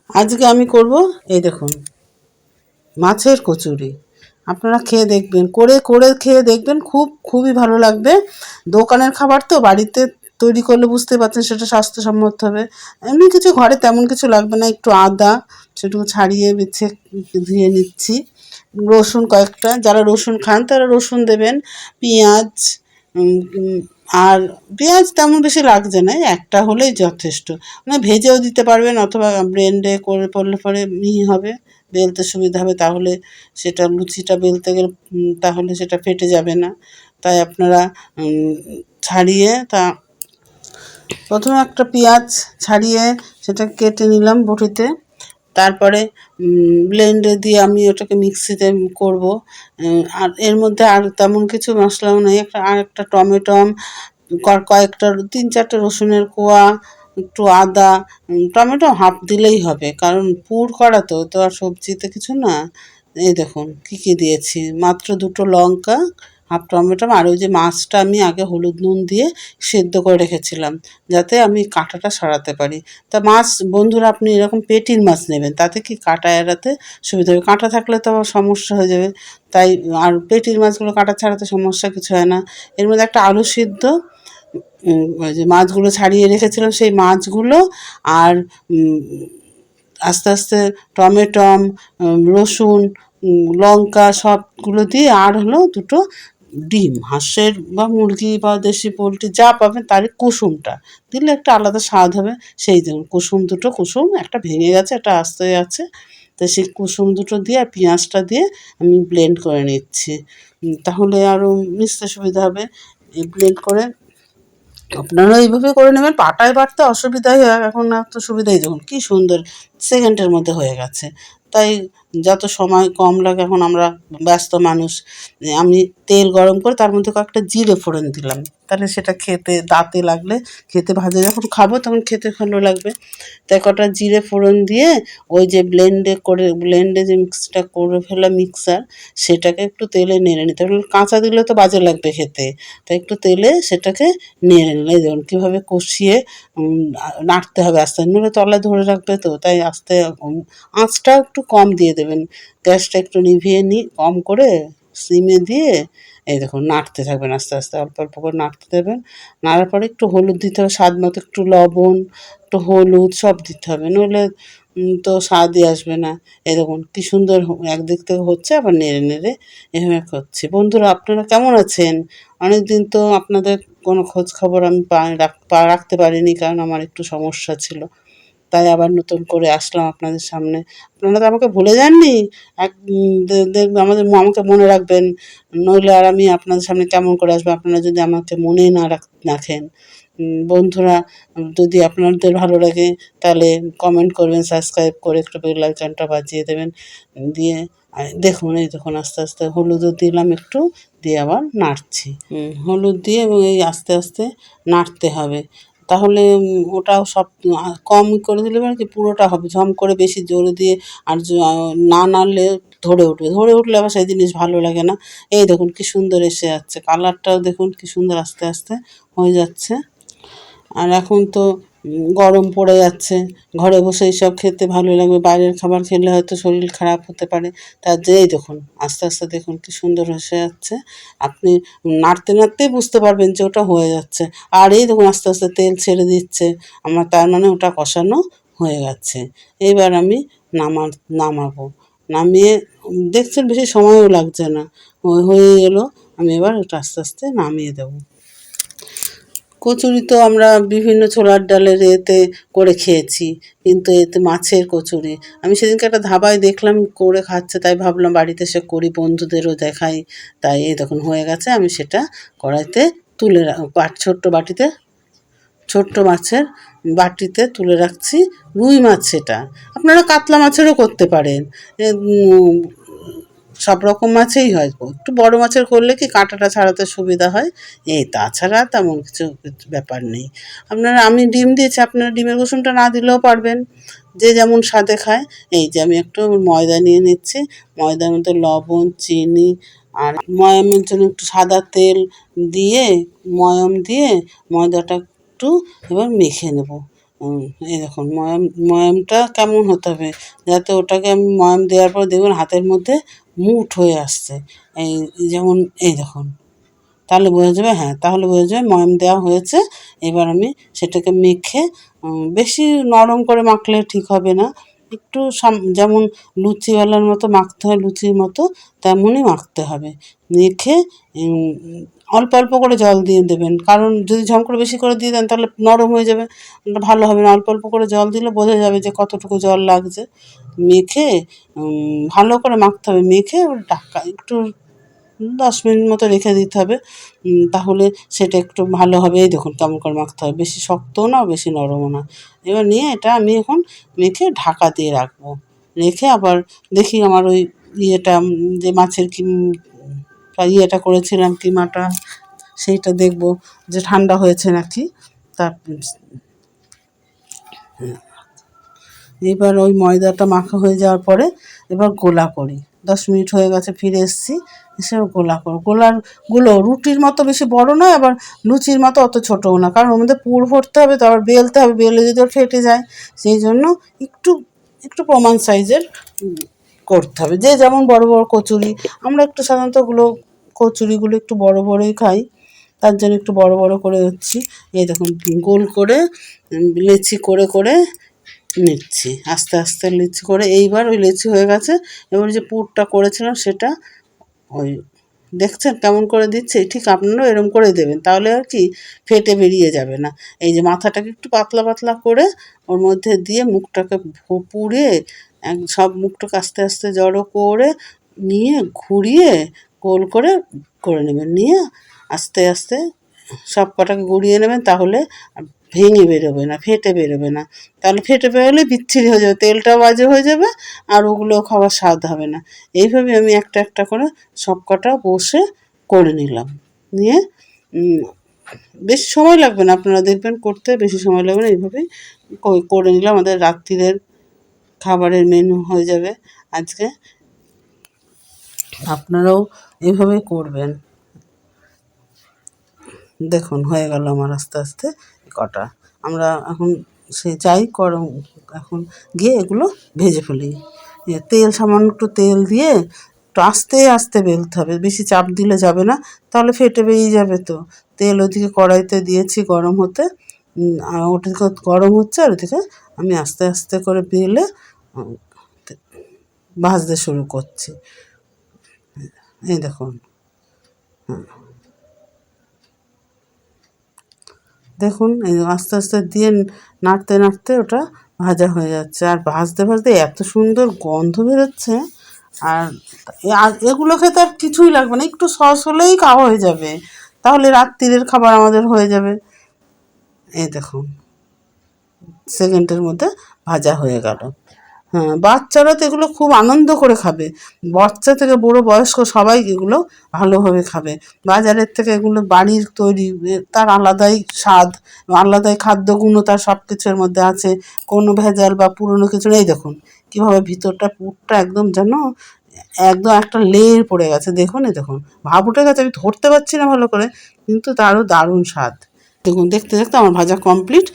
আজকে আমি করব এই দেখুন মাছের কচুরি। আপনারা খেয়ে দেখবেন, করে করে খেয়ে দেখবেন, খুবই ভালো লাগবে। দোকানের খাবার তো বাড়িতে তৈরি করলে বুঝতে পারছেন সেটা স্বাস্থ্যসম্মত হবে। এমনি কিছু ঘরে তেমন কিছু লাগবে না, একটু আদা সেটুকু ছাড়িয়ে বেছে ধুয়ে নিচ্ছি, রসুন কয়েকটা, যারা রসুন খান তারা রসুন দেবেন, পেঁয়াজ, আর পেঁয়াজ তেমন বেশি লাগছে না, একটা হলেই যথেষ্ট। মানে ভেজেও দিতে পারবেন অথবা ব্লেন্ডে করে পড়লে পরে মিহি হবে, বেলতে সুবিধা হবে, তাহলে সেটা লুচিটা বেলতে গেলে তাহলে সেটা ফেটে যাবে না। তাই আপনারা ছাড়িয়ে প্রথমে একটা পেঁয়াজ ছাড়িয়ে সেটা কেটে নিলাম বটিতে, তারপরে ব্লেন্ডে দিয়ে আমি ওটাকে মিক্সিতে করব। আর এর মধ্যে আর তেমন কিছু মশলাও নেই, একটা টমেটো, কয়েকটা 3-4টে রসুনের কোয়া, একটু আদা, টমেটো হাফ দিলেই হবে, কারণ পুর করা তো তো আর সবজিতে কিছু না। এই দেখুন কী কী দিয়েছি, মাত্র 2টো লঙ্কা, হাফ টমেটো, আর ওই যে মাছটা আমি আগে হলুদ নুন দিয়ে সেদ্ধ করে রেখেছিলাম যাতে আমি কাঁটাটা সরাতে পারি। তা মাছ বন্ধুরা আপনি এরকম পেটির মাছ নেবেন, তাতে কি কাঁটা এড়াতে সুবিধা হবে, কাঁটা থাকলে তো আবার সমস্যা হয়ে যাবে। তাই আর পেটির মাছগুলো কাঁটা ছাড়াতে সমস্যা কিছু হয় না। এর মধ্যে একটা আলু সিদ্ধ, ওই যে মাছগুলো ছাড়িয়ে রেখেছিলাম সেই মাছগুলো, আর আস্তে আস্তে টমেটো, রসুন, লঙ্কা সবগুলো দিয়ে, আর হলো 2টো ডিম, হাঁসের বা মুরগি বা দেশি পোলট্রি যা পাবেন তারই কুসুমটা দিলে একটা আলাদা স্বাদ হবে। সেই দেখুন কুসুম, 2টো কুসুম, একটা ভেঙে গেছে একটা আস্তে আছে, তো সেই কুসুম 2টো দিয়ে আর পেঁয়াজটা দিয়ে আমি ব্লেন্ড করে নিচ্ছি, তাহলে আরও মিশতে সুবিধা হবে। এই ব্লেন্ড করে আপনারা এইভাবে করে নেবেন, পাটায় বাটতে অসুবিধাই হয়, এখন আর তো সুবিধাই, দেখুন কী সুন্দর সেকেন্ডের মধ্যে হয়ে গেছে। তাই যত সময় কম লাগে, এখন আমরা ব্যস্ত মানুষ, আমি তেল গরম করে তার মধ্যে কয়েকটা জিরে ফোড়ন দিলাম, তাহলে সেটা খেতে দাঁতে লাগলে, খেতে ভাজে যখন খাবো তখন খেতে ভালো লাগবে। তাই কটা জিরে ফোড়ন দিয়ে ওই যে ব্লেন্ডে যে মিক্সটা করে ফেলা মিক্সার, সেটাকে একটু তেলে নেড়ে নিতে হবে, কাঁচা দিলে তো বাজে লাগবে খেতে, তাই একটু তেলে সেটাকে নেড়ে নিলে দেখুন কীভাবে কষিয়ে নাড়তে হবে আস্তে, নইলে তলায় ধরে রাখবে তো, তাই আস্তে আঁচটা একটু কম দিয়ে দেবেন, গ্যাসটা একটু নিভিয়ে কম করে সিমে দিয়ে এই দেখুন নাড়তে থাকবেন আস্তে আস্তে, অল্প অল্প করে নাড়তে দেবেন। নাড়ার পরে একটু হলুদ দিতে হবে স্বাদ মতো, একটু লবণ, একটু হলুদ সব দিতে হবে, নইলে তো স্বাদই আসবে না। এই দেখুন কী সুন্দর একদিক থেকে হচ্ছে, আবার নেড়ে নেড়ে এভাবে করছি। বন্ধুরা আপনারা কেমন আছেন? অনেক দিন তো আপনাদের কোনো খোঁজ খবর আমি রাখতে পারিনি, কারণ আমার একটু সমস্যা ছিল, তাই আবার নতুন করে আসলাম আপনাদের সামনে। আপনারা তো আমাকে ভুলে যাননি, এক দেখবেন আমাকে মনে রাখবেন, নইলে আর আমি আপনাদের সামনে কেমন করে আসবো আপনারা যদি আমাকে মনেই না রাখেন। বন্ধুরা যদি আপনাদের ভালো লাগে তাহলে কমেন্ট করবেন, সাবস্ক্রাইব করে একটু বেল আইকনটা বাজিয়ে দেবেন, দিয়ে দেখুন এই দেখুন আস্তে আস্তে হলুদও দিলাম একটু, দিয়ে আবার নাড়ছি, হলুদ দিয়ে, এবং এই আস্তে আস্তে নাড়তে হবে, তাহলে ওটাও সব কম করে দিলে মানে কি পুরোটা হবে, ঝম করে বেশি জোরে দিয়ে আর না নাড়লে ধরে উঠলে আবার সেই জিনিস ভালো লাগে না। এই দেখুন কী সুন্দর এসে যাচ্ছে, কালারটাও দেখুন কী সুন্দর আস্তে আস্তে হয়ে যাচ্ছে। আর এখন তো গরম পড়ে যাচ্ছে, ঘরে বসে এইসব খেতে ভালো লাগবে, বাইরের খাবার খেলে হয়তো শরীর খারাপ হতে পারে, তার যেই দেখুন আস্তে আস্তে দেখুন কী সুন্দর এসে যাচ্ছে, আপনি নাড়তে নাড়তেই বুঝতে পারবেন যে ওটা হয়ে যাচ্ছে। আর এই দেখুন আস্তে আস্তে তেল ছেড়ে দিচ্ছে আমার, তার মানে ওটা কষানো হয়ে গেছে। এবার আমি নামাবো, নামিয়ে দেখছেন বেশি সময়ও লাগছে না, হয়ে এলো, আমি এবার ওটা আস্তে আস্তে নামিয়ে দেবো। কচুরি তো আমরা বিভিন্ন ছোলার ডালের এতে করে খেয়েছি, কিন্তু এতে মাছের কচুরি আমি সেদিনকে একটা ধাবায় দেখলাম করে খাচ্ছে, তাই ভাবলাম বাড়িতে এসে করি, বন্ধুদেরও দেখাই। তাই এই দেখুন হয়ে গেছে, আমি সেটা কড়াইতে তুলে ছোট্ট বাটিতে, ছোট্ট মাছের বাটিতে তুলে রাখছি। রুই মাছ, সেটা আপনারা কাতলা মাছেরও করতে পারেন, সব রকম মাছেই হয়, একটু বড় মাছের করলে কি কাঁটাটা ছাড়াতে সুবিধা হয়, এই তাছাড়া তেমন কিছু ব্যাপার নেই। আমি ডিম দিয়েছি, আপনারা ডিমের কুসুমটা না দিলেও পারবেন, যে যেমন স্বাদে খায়। এই যে আমি একটু ময়দা নিয়ে নিচ্ছি, ময়দার মধ্যে লবণ, চিনি আর ময়ামের জন্য একটু সাদা তেল দিয়ে, ময়াম দিয়ে ময়দাটা একটু এবার মেখে নেব, উম, এই দেখুন ময়ামটা কেমন হতে হবে, যাতে ওটাকে আমি ময়াম দেওয়ার পর দেখবেন হাতের মধ্যে মুঠ হয়ে আসছে। এই যেমন এই দেখুন, তাহলে বোঝা যাবে, হ্যাঁ তাহলে বোঝা যাবে ময়াম দেওয়া হয়েছে। এবার আমি সেটাকে মেখে, বেশি নরম করে মাখলে ঠিক হবে না, একটু যেমন লুচিওয়ালার মতো মাখতে হয়, লুচির মতো তেমনই মাখতে হবে। মেখে অল্প অল্প করে জল দিয়ে দেবেন, কারণ যদি ঝম করে বেশি করে দিয়ে দেন তাহলে নরম হয়ে যাবে, ওটা ভালো হবে না। অল্প অল্প করে জল দিলে বোঝা যাবে যে কতটুকু জল লাগছে। মেখে ভালো করে মাখতে হবে, মেখে ওর ঢাকা একটু 10 মিনিট মতো রেখে দিতে হবে। তাহলে সেটা একটু ভালো হবে। এই দেখুন কেমন করে মাখতে হবে, বেশি শক্তও না বেশি নরমও না। এবার নিয়ে এটা আমি এখন মেখে ঢাকা দিয়ে রাখবো। রেখে আবার দেখি আমার ওই ইয়েটা, যে মাছের ইয়েটা করেছিলাম কিমাটা, সেইটা দেখবো যে ঠান্ডা হয়েছে নাকি। তার এবার ওই ময়দাটা মাখা হয়ে যাওয়ার পরে এবার গোলা করি। 10 মিনিট হয়ে গেছে, ফিরে এসেছি, এসে গোলা করো। গুলো রুটির মতো বেশি বড় নয়, আবার লুচির মতো অত ছোটও না, কারণ ওর মধ্যে পুর ভরতে হবে তো, আবার বেলতে হবে, বেলে যদি ওর ফেটে যায়, সেই জন্য একটু একটু প্রমাণ সাইজের করতে হবে। যে যেমন বড় বড় কচুরি, আমরা একটু সাধারণত কচুরিগুলো একটু বড় বড়ই খাই, তার জন্য একটু বড় বড় করে হচ্ছি। এই দেখুন গোল করে লেচি করে করে নিচ্ছি, আস্তে আস্তে লিচি করে। এইবার ওই লিচি হয়ে গেছে। এবার যে পুরটা করেছিলাম সেটা ওই দেখছেন কেমন করে দিচ্ছে, ঠিক আপনারাও এরম করেই দেবেন, তাহলে আর কি ফেটে বেরিয়ে যাবে না। এই যে মাথাটাকে একটু পাতলা পাতলা করে ওর মধ্যে দিয়ে মুখটাকে পুড়ে সব মুখটাকে আস্তে আস্তে জড়ো করে নিয়ে ঘুরিয়ে গোল করে করে নেবেন। নিয়ে আস্তে আস্তে সব কটাকে গুঁড়িয়ে নেবেন, তাহলে ভেঙে বেরোবে না, ফেটে বেরোবে না। তাহলে ফেটে বেরোলে বিচ্ছিরি হয়ে যাবে, তেলটাও বাজে হয়ে যাবে, আর ওগুলো খাওয়ার স্বাদ হবে না। এইভাবে আমি একটা একটা করে সব কটা বসে করে নিলাম। নিয়ে বেশি সময় লাগবে না, আপনারা দেখবেন করতে বেশি সময় লাগবে না। এইভাবেই করে নিলাম, আমাদের রাত্রিরের খাবারের মেনু হয়ে যাবে আজকে। আপনারাও এইভাবেই করবেন। দেখুন হয়ে গেল আমার আস্তে আস্তে কটা। আমরা এখন যাই এখন গিয়ে এগুলো ভেজে ফেলি। তেল, সামান্য একটু তেল দিয়ে একটু আস্তে আস্তে বেলতে হবে, বেশি চাপ দিলে যাবে না, তাহলে ফেটে বেরিয়ে যাবে। তো তেল ওদিকে কড়াইতে দিয়েছি গরম হতে, আর ওদিকে গরম হচ্ছে, আর ওদিকে আমি আস্তে আস্তে করে বেলে ভাজতে শুরু করছি। এই দেখুন, দেখুন এই আস্তে আস্তে দিয়ে নাড়তে নাড়তে ওটা ভাজা হয়ে যাচ্ছে, আর ভাজতে ভাজতে এত সুন্দর গন্ধ বেরোচ্ছে। আর এগুলো খেতে আর কিছুই লাগবে না, একটু সস হলেই খাওয়া হয়ে যাবে, তাহলে রাত্রিরের খাবার আমাদের হয়ে যাবে। এই দেখুন সেকেন্ডের মধ্যে ভাজা হয়ে গেল। হ্যাঁ, বাচ্চারা তো এগুলো খুব আনন্দ করে খাবে, বাচ্চা থেকে বুড়ো বয়স্ক সবাই এগুলো ভালোভাবে খাবে। বাজারের থেকে এগুলো বাড়ির তৈরি, তার আলাদাই স্বাদ, আলাদাই খাদ্যগুণও তার সব কিছুর মধ্যে আছে, কোনো ভেজাল বা পুরনো কিছু নেই। দেখুন কীভাবে ভিতরটা পুরটা একদম যেন একদম একটা লেয়ার পড়ে গেছে, দেখুন এই দেখুন ভাব উঠে গেছে, আমি ধরতে পারছি না ভালো করে, কিন্তু তারও দারুণ স্বাদ। দেখুন দেখতে দেখতে আমার ভাজা কমপ্লিট।